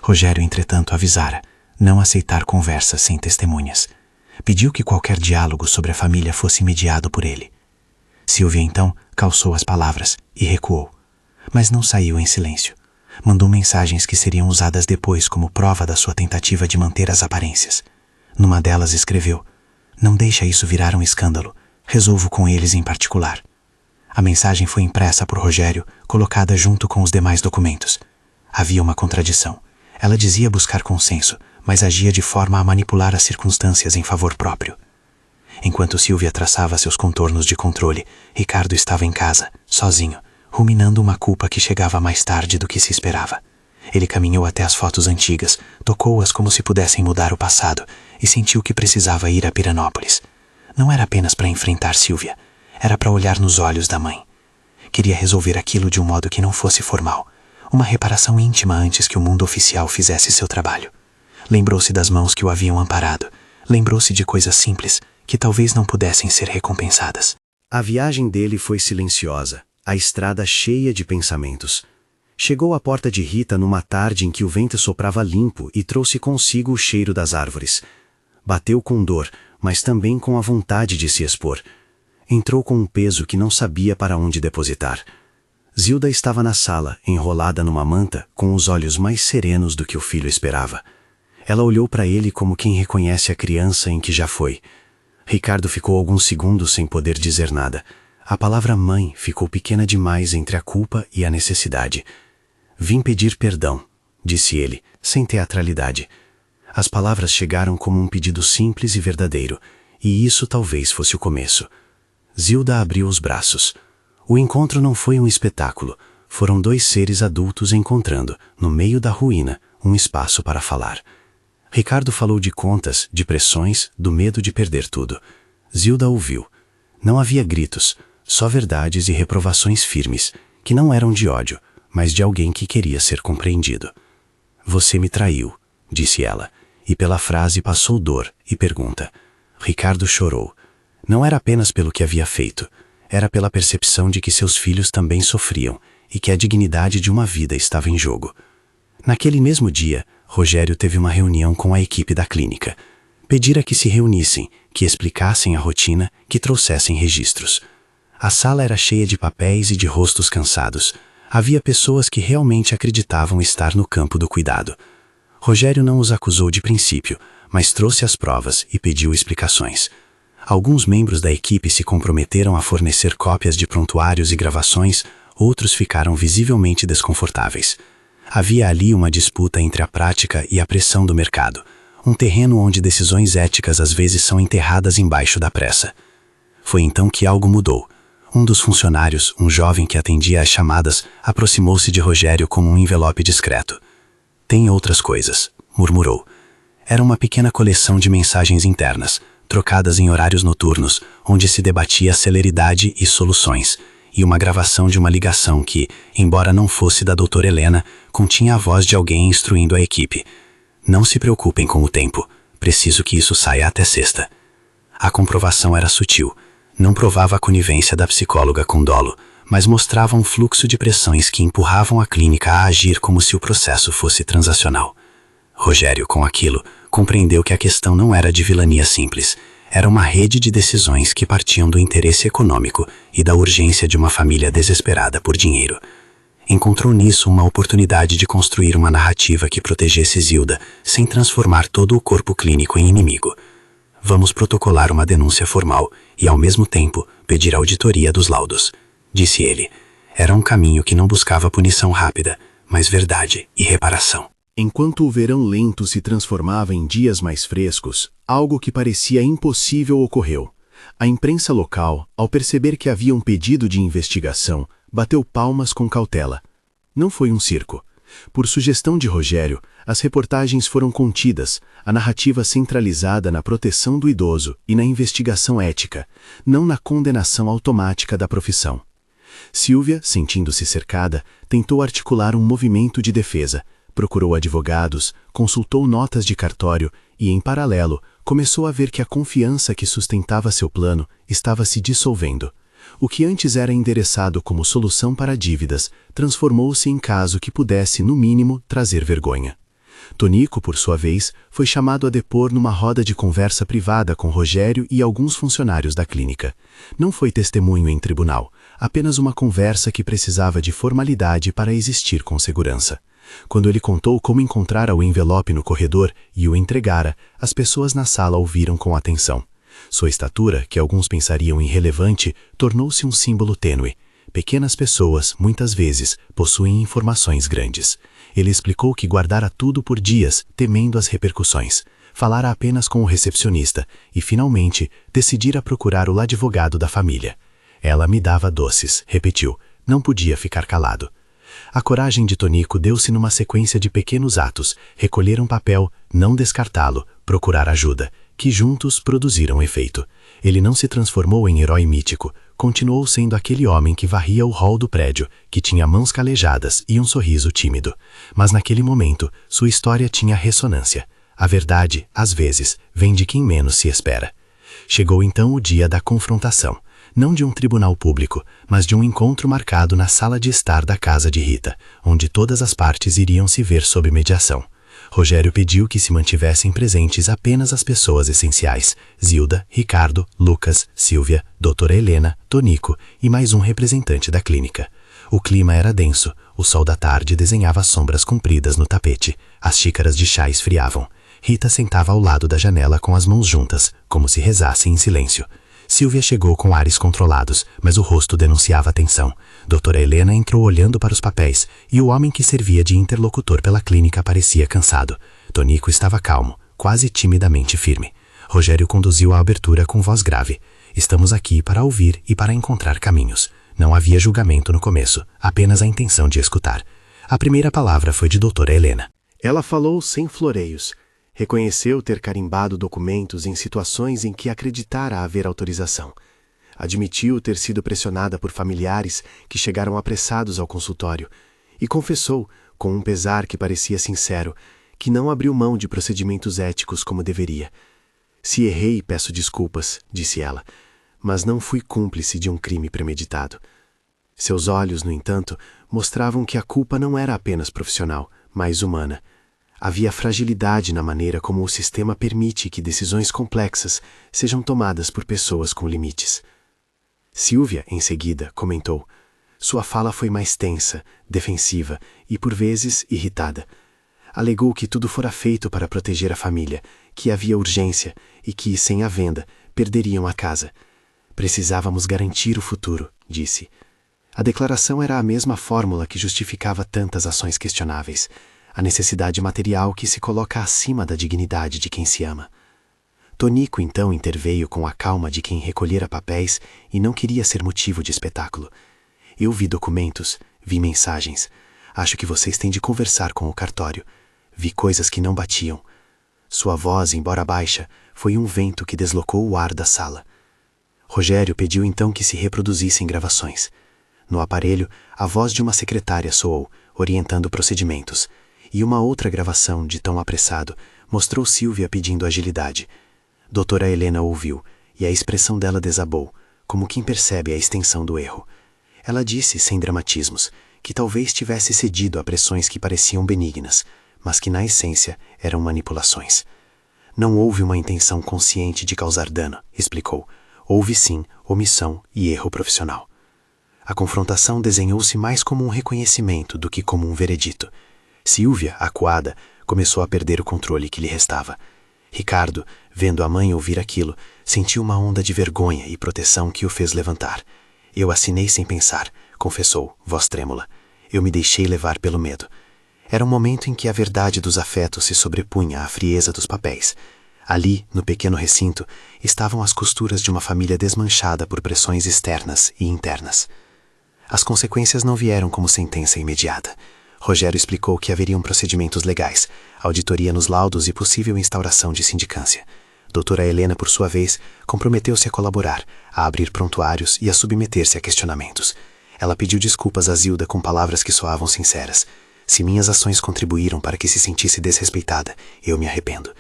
Rogério, entretanto, avisara, não aceitar conversa sem testemunhas. Pediu que qualquer diálogo sobre a família fosse mediado por ele. Silvia, então, calçou as palavras e recuou. Mas não saiu em silêncio. Mandou mensagens que seriam usadas depois como prova da sua tentativa de manter as aparências. Numa delas escreveu: "Não deixa isso virar um escândalo. Resolvo com eles em particular." A mensagem foi impressa por Rogério, colocada junto com os demais documentos. Havia uma contradição. Ela dizia buscar consenso, mas agia de forma a manipular as circunstâncias em favor próprio. Enquanto Silvia traçava seus contornos de controle, Ricardo estava em casa, sozinho, ruminando uma culpa que chegava mais tarde do que se esperava. Ele caminhou até as fotos antigas, tocou-as como se pudessem mudar o passado e sentiu que precisava ir a Pirenópolis. Não era apenas para enfrentar Silvia, era para olhar nos olhos da mãe. Queria resolver aquilo de um modo que não fosse formal, uma reparação íntima antes que o mundo oficial fizesse seu trabalho. Lembrou-se das mãos que o haviam amparado, lembrou-se de coisas simples que talvez não pudessem ser recompensadas. A viagem dele foi silenciosa, a estrada cheia de pensamentos. Chegou à porta de Rita numa tarde em que o vento soprava limpo e trouxe consigo o cheiro das árvores. Bateu com dor, mas também com a vontade de se expor. Entrou com um peso que não sabia para onde depositar. Zilda estava na sala, enrolada numa manta, com os olhos mais serenos do que o filho esperava. Ela olhou para ele como quem reconhece a criança em que já foi. Ricardo ficou alguns segundos sem poder dizer nada. A palavra mãe ficou pequena demais entre a culpa e a necessidade. "Vim pedir perdão", disse ele, sem teatralidade. As palavras chegaram como um pedido simples e verdadeiro, e isso talvez fosse o começo. Zilda abriu os braços. O encontro não foi um espetáculo. Foram dois seres adultos encontrando, no meio da ruína, um espaço para falar. Ricardo falou de contas, de pressões, do medo de perder tudo. Zilda ouviu. Não havia gritos, só verdades e reprovações firmes, que não eram de ódio, mas de alguém que queria ser compreendido. "Você me traiu", disse ela, e pela frase passou dor e pergunta. Ricardo chorou. Não era apenas pelo que havia feito, era pela percepção de que seus filhos também sofriam e que a dignidade de uma vida estava em jogo. Naquele mesmo dia, Rogério teve uma reunião com a equipe da clínica. Pedira que se reunissem, que explicassem a rotina, que trouxessem registros. A sala era cheia de papéis e de rostos cansados. Havia pessoas que realmente acreditavam estar no campo do cuidado. Rogério não os acusou de princípio, mas trouxe as provas e pediu explicações. Alguns membros da equipe se comprometeram a fornecer cópias de prontuários e gravações, outros ficaram visivelmente desconfortáveis. Havia ali uma disputa entre a prática e a pressão do mercado, um terreno onde decisões éticas às vezes são enterradas embaixo da pressa. Foi então que algo mudou. Um dos funcionários, um jovem que atendia às chamadas, aproximou-se de Rogério com um envelope discreto. "Tem outras coisas", murmurou. Era uma pequena coleção de mensagens internas, trocadas em horários noturnos, onde se debatia celeridade e soluções, e uma gravação de uma ligação que, embora não fosse da doutora Helena, continha a voz de alguém instruindo a equipe. "Não se preocupem com o tempo. Preciso que isso saia até sexta." A comprovação era sutil. Não provava a conivência da psicóloga com dolo, mas mostrava um fluxo de pressões que empurravam a clínica a agir como se o processo fosse transacional. Rogério, com aquilo, compreendeu que a questão não era de vilania simples. Era uma rede de decisões que partiam do interesse econômico e da urgência de uma família desesperada por dinheiro. Encontrou nisso uma oportunidade de construir uma narrativa que protegesse Zilda, sem transformar todo o corpo clínico em inimigo. "Vamos protocolar uma denúncia formal e, ao mesmo tempo, pedir auditoria dos laudos", disse ele. Era um caminho que não buscava punição rápida, mas verdade e reparação. Enquanto o verão lento se transformava em dias mais frescos, algo que parecia impossível ocorreu. A imprensa local, ao perceber que havia um pedido de investigação, bateu palmas com cautela. Não foi um circo. Por sugestão de Rogério, as reportagens foram contidas, a narrativa centralizada na proteção do idoso e na investigação ética, não na condenação automática da profissão. Silvia, sentindo-se cercada, tentou articular um movimento de defesa, procurou advogados, consultou notas de cartório e, em paralelo, começou a ver que a confiança que sustentava seu plano estava se dissolvendo. O que antes era endereçado como solução para dívidas, transformou-se em caso que pudesse, no mínimo, trazer vergonha. Tonico, por sua vez, foi chamado a depor numa roda de conversa privada com Rogério e alguns funcionários da clínica. Não foi testemunho em tribunal, apenas uma conversa que precisava de formalidade para existir com segurança. Quando ele contou como encontrara o envelope no corredor e o entregara, as pessoas na sala ouviram com atenção. Sua estatura, que alguns pensariam irrelevante, tornou-se um símbolo tênue. Pequenas pessoas, muitas vezes, possuem informações grandes. Ele explicou que guardara tudo por dias, temendo as repercussões. Falara apenas com o recepcionista e, finalmente, decidira procurar o advogado da família. Ela me dava doces, repetiu. Não podia ficar calado. A coragem de Tonico deu-se numa sequência de pequenos atos: recolher um papel, não descartá-lo, procurar ajuda, que juntos produziram efeito. Ele não se transformou em herói mítico, continuou sendo aquele homem que varria o hall do prédio, que tinha mãos calejadas e um sorriso tímido. Mas naquele momento, sua história tinha ressonância. A verdade, às vezes, vem de quem menos se espera. Chegou então o dia da confrontação. Não de um tribunal público, mas de um encontro marcado na sala de estar da casa de Rita, onde todas as partes iriam se ver sob mediação. Rogério pediu que se mantivessem presentes apenas as pessoas essenciais: Zilda, Ricardo, Lucas, Silvia, doutora Helena, Tonico e mais um representante da clínica. O clima era denso, o sol da tarde desenhava sombras compridas no tapete, as xícaras de chá esfriavam. Rita sentava ao lado da janela com as mãos juntas, como se rezasse em silêncio. Silvia chegou com ares controlados, mas o rosto denunciava tensão. Doutora Helena entrou olhando para os papéis, e o homem que servia de interlocutor pela clínica parecia cansado. Tonico estava calmo, quase timidamente firme. Rogério conduziu a abertura com voz grave. Estamos aqui para ouvir e para encontrar caminhos. Não havia julgamento no começo, apenas a intenção de escutar. A primeira palavra foi de doutora Helena. Ela falou sem floreios. Reconheceu ter carimbado documentos em situações em que acreditara haver autorização. Admitiu ter sido pressionada por familiares que chegaram apressados ao consultório e confessou, com um pesar que parecia sincero, que não abriu mão de procedimentos éticos como deveria. Se errei, peço desculpas, disse ela, mas não fui cúmplice de um crime premeditado. Seus olhos, no entanto, mostravam que a culpa não era apenas profissional, mas humana. Havia fragilidade na maneira como o sistema permite que decisões complexas sejam tomadas por pessoas com limites. Silvia, em seguida, comentou. Sua fala foi mais tensa, defensiva e, por vezes, irritada. Alegou que tudo fora feito para proteger a família, que havia urgência e que, sem a venda, perderiam a casa. Precisávamos garantir o futuro, disse. A declaração era a mesma fórmula que justificava tantas ações questionáveis. A necessidade material que se coloca acima da dignidade de quem se ama. Tonico então interveio com a calma de quem recolhera papéis e não queria ser motivo de espetáculo. Eu vi documentos, vi mensagens. Acho que vocês têm de conversar com o cartório. Vi coisas que não batiam. Sua voz, embora baixa, foi um vento que deslocou o ar da sala. Rogério pediu então que se reproduzissem gravações. No aparelho, a voz de uma secretária soou, orientando procedimentos. E uma outra gravação, de tom apressado, mostrou Silvia pedindo agilidade. Doutora Helena ouviu, e a expressão dela desabou, como quem percebe a extensão do erro. Ela disse, sem dramatismos, que talvez tivesse cedido a pressões que pareciam benignas, mas que na essência eram manipulações. Não houve uma intenção consciente de causar dano, explicou. Houve sim omissão e erro profissional. A confrontação desenhou-se mais como um reconhecimento do que como um veredito. Silvia, acuada, começou a perder o controle que lhe restava. Ricardo, vendo a mãe ouvir aquilo, sentiu uma onda de vergonha e proteção que o fez levantar. Eu assinei sem pensar, confessou, voz trêmula. Eu me deixei levar pelo medo. Era um momento em que a verdade dos afetos se sobrepunha à frieza dos papéis. Ali, no pequeno recinto, estavam as costuras de uma família desmanchada por pressões externas e internas. As consequências não vieram como sentença imediata. Rogério explicou que haveriam procedimentos legais, auditoria nos laudos e possível instauração de sindicância. Doutora Helena, por sua vez, comprometeu-se a colaborar, a abrir prontuários e a submeter-se a questionamentos. Ela pediu desculpas a Zilda com palavras que soavam sinceras. Se minhas ações contribuíram para que se sentisse desrespeitada, eu me arrependo.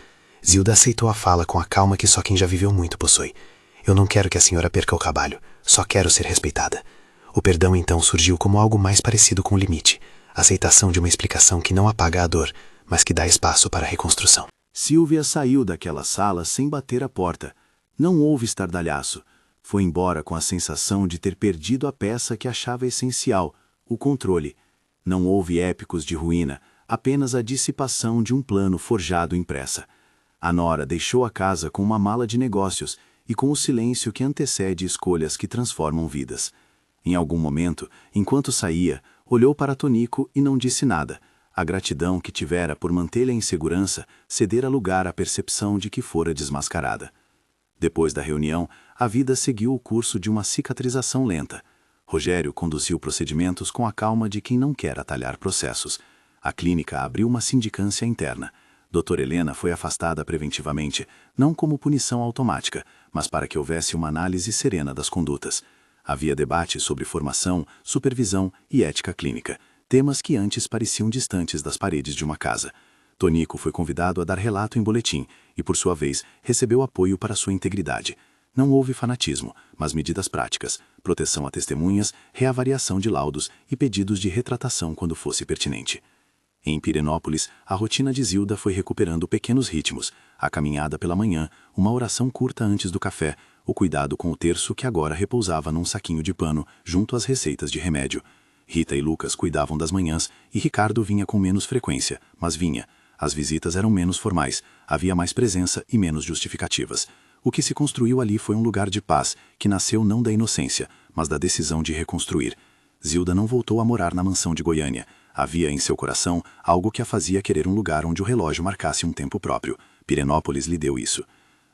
Zilda aceitou a fala com a calma que só quem já viveu muito possui. Eu não quero que a senhora perca o trabalho, só quero ser respeitada. O perdão então surgiu como algo mais parecido com o limite, a aceitação de uma explicação que não apaga a dor, mas que dá espaço para a reconstrução. Silvia saiu daquela sala sem bater a porta. Não houve estardalhaço. Foi embora com a sensação de ter perdido a peça que achava essencial, o controle. Não houve épicos de ruína, apenas a dissipação de um plano forjado impressa. A nora deixou a casa com uma mala de negócios e com o silêncio que antecede escolhas que transformam vidas. Em algum momento, enquanto saía, olhou para Tonico e não disse nada. A gratidão que tivera por mantê-la em segurança cedera lugar à percepção de que fora desmascarada. Depois da reunião, a vida seguiu o curso de uma cicatrização lenta. Rogério conduziu procedimentos com a calma de quem não quer atalhar processos. A clínica abriu uma sindicância interna. Doutora Helena foi afastada preventivamente, não como punição automática, mas para que houvesse uma análise serena das condutas. Havia debate sobre formação, supervisão e ética clínica, temas que antes pareciam distantes das paredes de uma casa. Tonico foi convidado a dar relato em boletim e, por sua vez, recebeu apoio para sua integridade. Não houve fanatismo, mas medidas práticas, proteção a testemunhas, reavaliação de laudos e pedidos de retratação quando fosse pertinente. Em Pirenópolis, a rotina de Zilda foi recuperando pequenos ritmos, a caminhada pela manhã, uma oração curta antes do café, o cuidado com o terço que agora repousava num saquinho de pano junto às receitas de remédio. Rita e Lucas cuidavam das manhãs e Ricardo vinha com menos frequência, mas vinha. As visitas eram menos formais, havia mais presença e menos justificativas. O que se construiu ali foi um lugar de paz, que nasceu não da inocência, mas da decisão de reconstruir. Zilda não voltou a morar na mansão de Goiânia. Havia em seu coração algo que a fazia querer um lugar onde o relógio marcasse um tempo próprio. Pirenópolis lhe deu isso.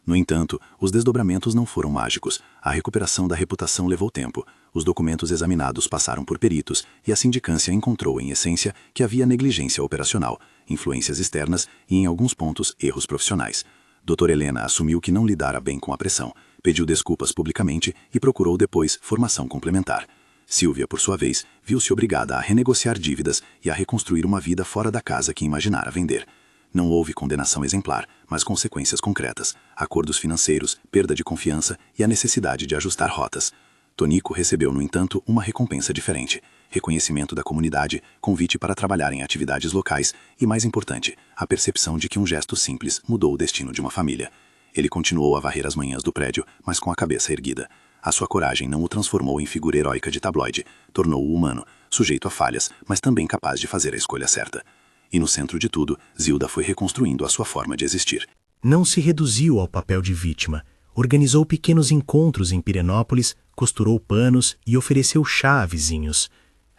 No entanto, os desdobramentos não foram mágicos. A recuperação da reputação levou tempo. Os documentos examinados passaram por peritos e a sindicância encontrou, em essência, que havia negligência operacional, influências externas e, em alguns pontos, erros profissionais. Doutora Helena assumiu que não lidara bem com a pressão, pediu desculpas publicamente e procurou depois formação complementar. Silvia, por sua vez, viu-se obrigada a renegociar dívidas e a reconstruir uma vida fora da casa que imaginara vender. Não houve condenação exemplar, mas consequências concretas, acordos financeiros, perda de confiança e a necessidade de ajustar rotas. Tonico recebeu, no entanto, uma recompensa diferente. Reconhecimento da comunidade, convite para trabalhar em atividades locais e, mais importante, a percepção de que um gesto simples mudou o destino de uma família. Ele continuou a varrer as manhãs do prédio, mas com a cabeça erguida. A sua coragem não o transformou em figura heróica de tabloide, tornou-o humano, sujeito a falhas, mas também capaz de fazer a escolha certa. E no centro de tudo, Zilda foi reconstruindo a sua forma de existir. Não se reduziu ao papel de vítima. Organizou pequenos encontros em Pirenópolis, costurou panos e ofereceu chá a vizinhos.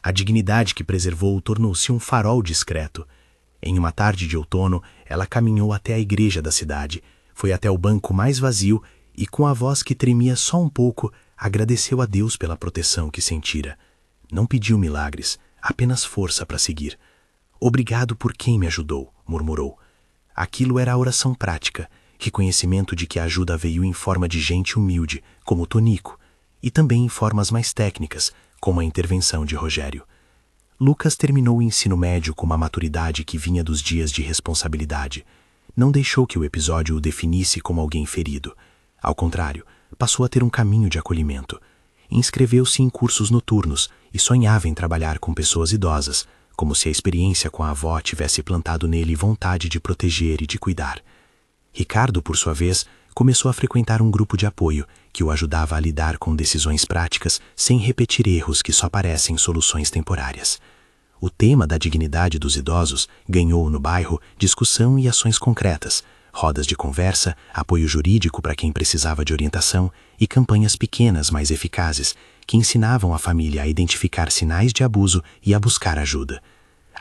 A dignidade que preservou tornou-se um farol discreto. Em uma tarde de outono, ela caminhou até a igreja da cidade, foi até o banco mais vazio e, com a voz que tremia só um pouco, agradeceu a Deus pela proteção que sentira. Não pediu milagres, apenas força para seguir. Obrigado por quem me ajudou, murmurou. Aquilo era a oração prática, reconhecimento de que a ajuda veio em forma de gente humilde, como Tonico, e também em formas mais técnicas, como a intervenção de Rogério. Lucas terminou o ensino médio com uma maturidade que vinha dos dias de responsabilidade. Não deixou que o episódio o definisse como alguém ferido. Ao contrário, passou a ter um caminho de acolhimento. Inscreveu-se em cursos noturnos e sonhava em trabalhar com pessoas idosas, como se a experiência com a avó tivesse plantado nele vontade de proteger e de cuidar. Ricardo, por sua vez, começou a frequentar um grupo de apoio que o ajudava a lidar com decisões práticas sem repetir erros que só parecem soluções temporárias. O tema da dignidade dos idosos ganhou no bairro discussão e ações concretas, rodas de conversa, apoio jurídico para quem precisava de orientação e campanhas pequenas mais eficazes que ensinavam a família a identificar sinais de abuso e a buscar ajuda.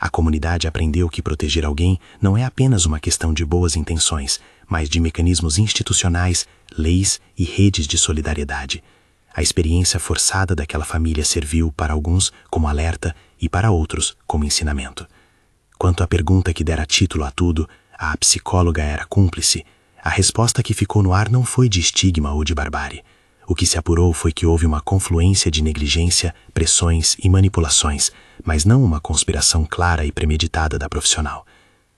A comunidade aprendeu que proteger alguém não é apenas uma questão de boas intenções, mas de mecanismos institucionais, leis e redes de solidariedade. A experiência forçada daquela família serviu para alguns como alerta e para outros como ensinamento. Quanto à pergunta que dera título a tudo, a psicóloga era cúmplice. A resposta que ficou no ar não foi de estigma ou de barbárie. O que se apurou foi que houve uma confluência de negligência, pressões e manipulações, mas não uma conspiração clara e premeditada da profissional.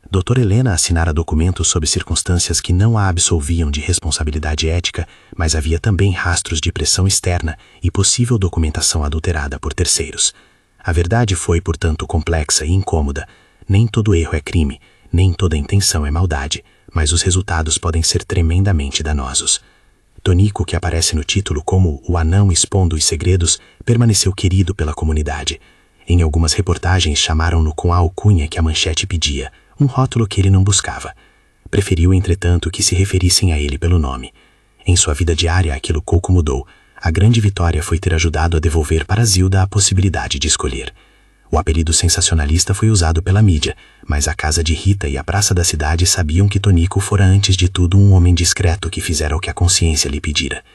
Doutora Helena assinara documentos sob circunstâncias que não a absolviam de responsabilidade ética, mas havia também rastros de pressão externa e possível documentação adulterada por terceiros. A verdade foi, portanto, complexa e incômoda. Nem todo erro é crime, nem toda intenção é maldade, mas os resultados podem ser tremendamente danosos. Tonico, que aparece no título como o anão expondo os segredos, permaneceu querido pela comunidade. Em algumas reportagens chamaram-no com a alcunha que a manchete pedia, um rótulo que ele não buscava. Preferiu, entretanto, que se referissem a ele pelo nome. Em sua vida diária, aquilo pouco mudou. A grande vitória foi ter ajudado a devolver para Zilda a possibilidade de escolher. O apelido sensacionalista foi usado pela mídia, mas a casa de Rita e a praça da cidade sabiam que Tonico fora antes de tudo um homem discreto que fizera o que a consciência lhe pedira.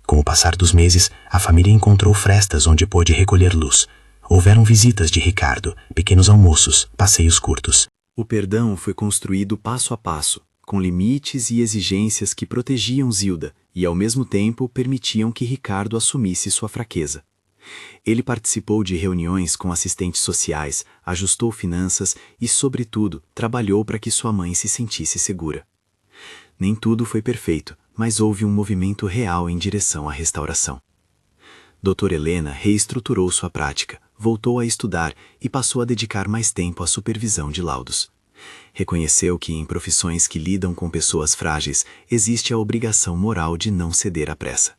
Com o passar dos meses, a família encontrou frestas onde pôde recolher luz. Houveram visitas de Ricardo, pequenos almoços, passeios curtos. O perdão foi construído passo a passo, com limites e exigências que protegiam Zilda e, ao mesmo tempo, permitiam que Ricardo assumisse sua fraqueza. Ele participou de reuniões com assistentes sociais, ajustou finanças e, sobretudo, trabalhou para que sua mãe se sentisse segura. Nem tudo foi perfeito, mas houve um movimento real em direção à restauração. Doutora Helena reestruturou sua prática, voltou a estudar e passou a dedicar mais tempo à supervisão de laudos. Reconheceu que em profissões que lidam com pessoas frágeis existe a obrigação moral de não ceder à pressa.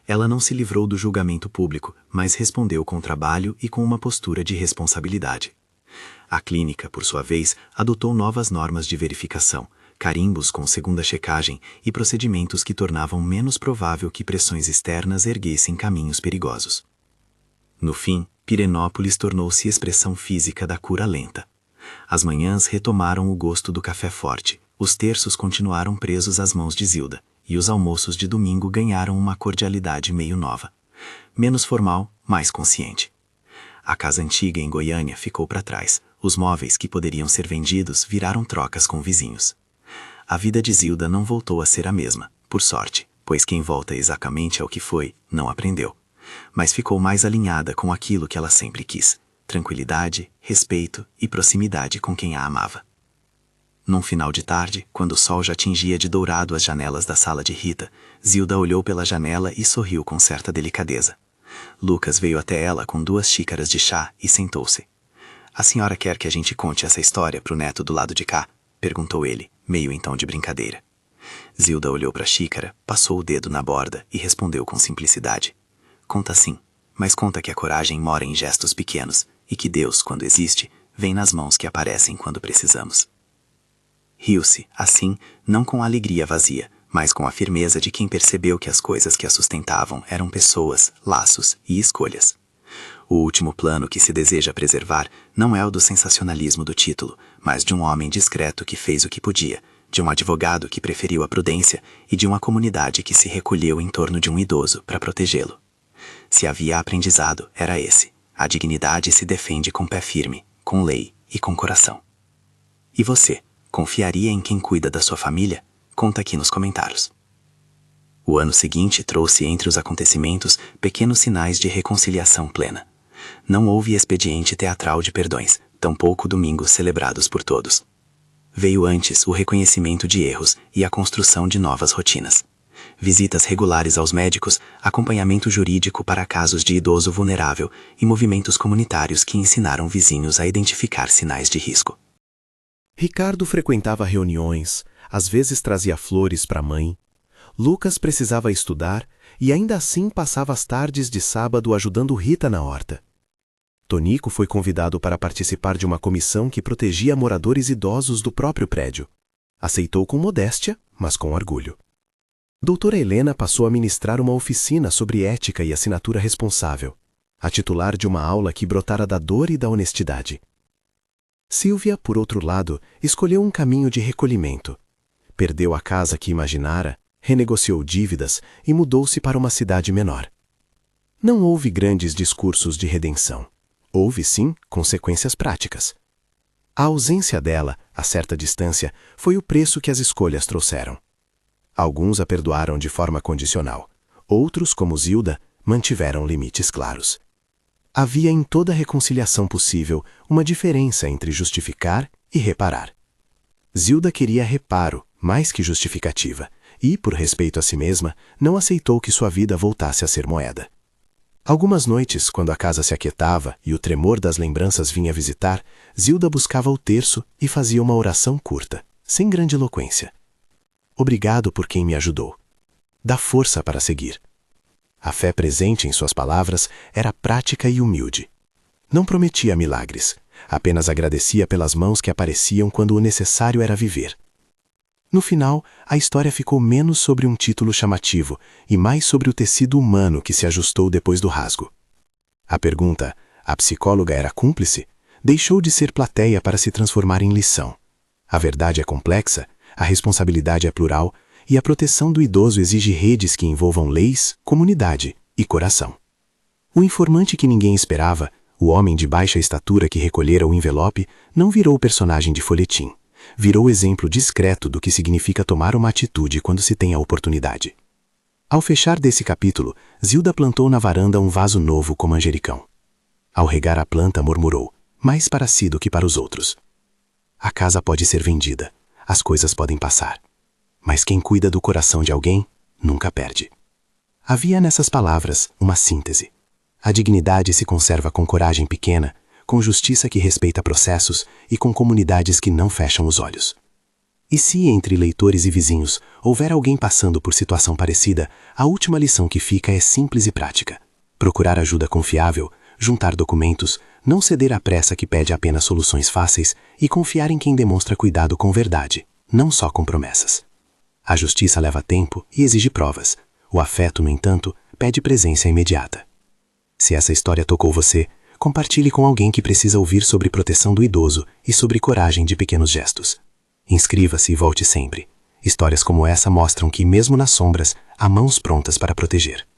Ela não se livrou do julgamento público, mas respondeu com trabalho e com uma postura de responsabilidade. A clínica, por sua vez, adotou novas normas de verificação, carimbos com segunda checagem e procedimentos que tornavam menos provável que pressões externas erguessem caminhos perigosos. No fim, Pirenópolis tornou-se expressão física da cura lenta. As manhãs retomaram o gosto do café forte, os terços continuaram presos às mãos de Zilda, e os almoços de domingo ganharam uma cordialidade meio nova. Menos formal, mais consciente. A casa antiga em Goiânia ficou para trás. Os móveis que poderiam ser vendidos viraram trocas com vizinhos. A vida de Zilda não voltou a ser a mesma, por sorte, pois quem volta exatamente ao que foi, não aprendeu. Mas ficou mais alinhada com aquilo que ela sempre quis: tranquilidade, respeito e proximidade com quem a amava. Num final de tarde, quando o sol já tingia de dourado as janelas da sala de Rita, Zilda olhou pela janela e sorriu com certa delicadeza. Lucas veio até ela com 2 xícaras de chá e sentou-se. "A senhora quer que a gente conte essa história pro neto do lado de cá?" perguntou ele, meio em tom de brincadeira. Zilda olhou para a xícara, passou o dedo na borda e respondeu com simplicidade: "Conta sim, mas conta que a coragem mora em gestos pequenos e que Deus, quando existe, vem nas mãos que aparecem quando precisamos." Riu-se, assim, não com a alegria vazia, mas com a firmeza de quem percebeu que as coisas que a sustentavam eram pessoas, laços e escolhas. O último plano que se deseja preservar não é o do sensacionalismo do título, mas de um homem discreto que fez o que podia, de um advogado que preferiu a prudência e de uma comunidade que se recolheu em torno de um idoso para protegê-lo. Se havia aprendizado, era esse: a dignidade se defende com pé firme, com lei e com coração. E você? Confiaria em quem cuida da sua família? Conta aqui nos comentários. O ano seguinte trouxe entre os acontecimentos pequenos sinais de reconciliação plena. Não houve expediente teatral de perdões, tampouco domingos celebrados por todos. Veio antes o reconhecimento de erros e a construção de novas rotinas. Visitas regulares aos médicos, acompanhamento jurídico para casos de idoso vulnerável e movimentos comunitários que ensinaram vizinhos a identificar sinais de risco. Ricardo frequentava reuniões, às vezes trazia flores para a mãe. Lucas precisava estudar e ainda assim passava as tardes de sábado ajudando Rita na horta. Tonico foi convidado para participar de uma comissão que protegia moradores idosos do próprio prédio. Aceitou com modéstia, mas com orgulho. Doutora Helena passou a ministrar uma oficina sobre ética e assinatura responsável, a titular de uma aula que brotara da dor e da honestidade. Silvia, por outro lado, escolheu um caminho de recolhimento. Perdeu a casa que imaginara, renegociou dívidas e mudou-se para uma cidade menor. Não houve grandes discursos de redenção. Houve, sim, consequências práticas. A ausência dela, a certa distância, foi o preço que as escolhas trouxeram. Alguns a perdoaram de forma condicional. Outros, como Zilda, mantiveram limites claros. Havia em toda reconciliação possível uma diferença entre justificar e reparar. Zilda queria reparo, mais que justificativa, e, por respeito a si mesma, não aceitou que sua vida voltasse a ser moeda. Algumas noites, quando a casa se aquietava e o tremor das lembranças vinha visitar, Zilda buscava o terço e fazia uma oração curta, sem grande eloquência. Obrigado por quem me ajudou. Dá força para seguir. A fé presente em suas palavras era prática e humilde. Não prometia milagres, apenas agradecia pelas mãos que apareciam quando o necessário era viver. No final, a história ficou menos sobre um título chamativo e mais sobre o tecido humano que se ajustou depois do rasgo. A pergunta, a psicóloga era cúmplice, deixou de ser plateia para se transformar em lição. A verdade é complexa, a responsabilidade é plural e a proteção do idoso exige redes que envolvam leis, comunidade e coração. O informante que ninguém esperava, o homem de baixa estatura que recolhera o envelope, não virou personagem de folhetim. Virou exemplo discreto do que significa tomar uma atitude quando se tem a oportunidade. Ao fechar desse capítulo, Zilda plantou na varanda um vaso novo com manjericão. Ao regar a planta, murmurou, mais para si do que para os outros. A casa pode ser vendida, as coisas podem passar. Mas quem cuida do coração de alguém, nunca perde. Havia nessas palavras uma síntese. A dignidade se conserva com coragem pequena, com justiça que respeita processos e com comunidades que não fecham os olhos. E se, entre leitores e vizinhos, houver alguém passando por situação parecida, a última lição que fica é simples e prática. Procurar ajuda confiável, juntar documentos, não ceder à pressa que pede apenas soluções fáceis e confiar em quem demonstra cuidado com verdade, não só com promessas. A justiça leva tempo e exige provas. O afeto, no entanto, pede presença imediata. Se essa história tocou você, compartilhe com alguém que precisa ouvir sobre proteção do idoso e sobre coragem de pequenos gestos. Inscreva-se e volte sempre. Histórias como essa mostram que, mesmo nas sombras, há mãos prontas para proteger.